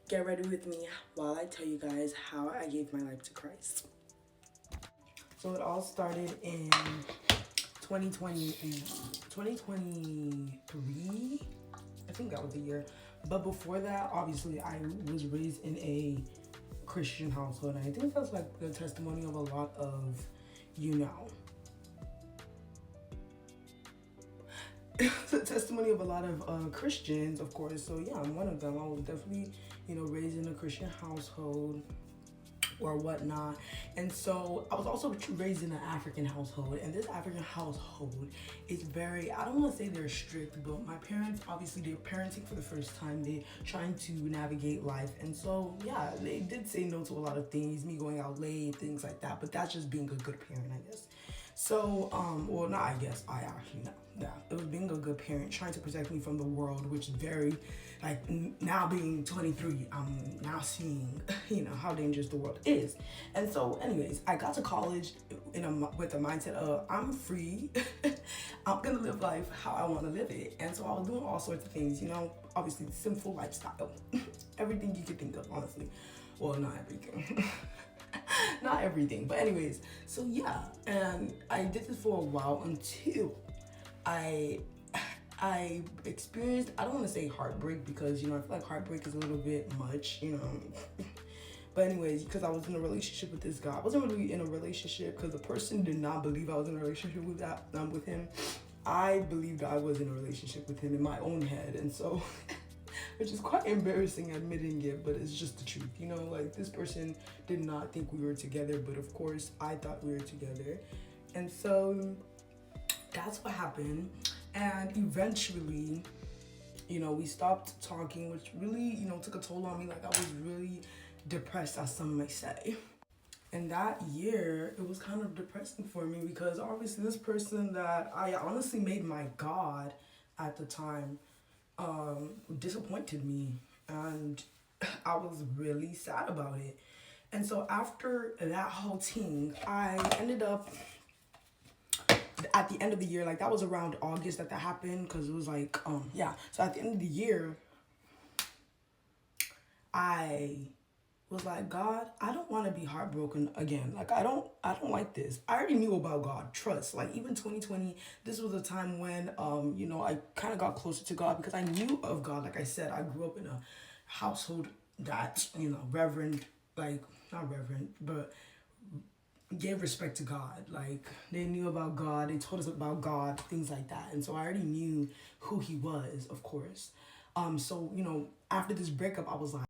Get ready with me while I tell you guys how I gave my life to Christ. So it all started in 2020 and 2023. I think that was the year. But before that, obviously, I was raised in a Christian household. And I think that's like the testimony of a lot of, you know, the testimony of a lot of Christians, of course. So yeah, I'm one of them. I was definitely, raised in a Christian household or whatnot. And so I was also raised in an African household. And this African household is very, I don't want to say they're strict, but my parents, obviously they're parenting for the first time. They're trying to navigate life. And so, yeah, they did say no to a lot of things, me going out late, things like that. But that's just being a good parent, I guess. So, well, not I guess, I actually know. Yeah, it was being a good parent, trying to protect me from the world, which is very, like, now being 23, I'm now seeing, how dangerous the world is. And so, anyways, I got to college with the mindset of, I'm free, I'm gonna live life how I wanna live it. And so I was doing all sorts of things, obviously sinful lifestyle, everything you could think of, honestly. Well, not everything. Not everything, but anyways, so yeah, and I did this for a while until I experienced, I don't want to say heartbreak because I feel like heartbreak is a little bit much, but anyways, because I was in a relationship with this guy. I wasn't really in a relationship because the person did not believe I was in a relationship with him. I believed I was in a relationship with him in my own head, and so which is quite embarrassing admitting it, but it's just the truth. Like, this person did not think we were together, but of course I thought we were together. And so that's what happened. And eventually, we stopped talking, which really, took a toll on me. Like, I was really depressed, as some might say. And that year, it was kind of depressing for me because obviously this person that I honestly made my God at the time disappointed me, and I was really sad about it. And so after that whole thing, I ended up at the end of the year, like that was around August that happened, because it was like yeah, so at the end of the year I was like, God, I don't want to be heartbroken again. Like, I don't like this. I already knew about God, trust. Like, even 2020, this was a time when I kind of got closer to God because I knew of God. Like I said, I grew up in a household that, reverend, like, not reverend, but gave respect to God. Like, they knew about God, they told us about God, things like that. And so I already knew who he was, of course. So, after this breakup, I was like,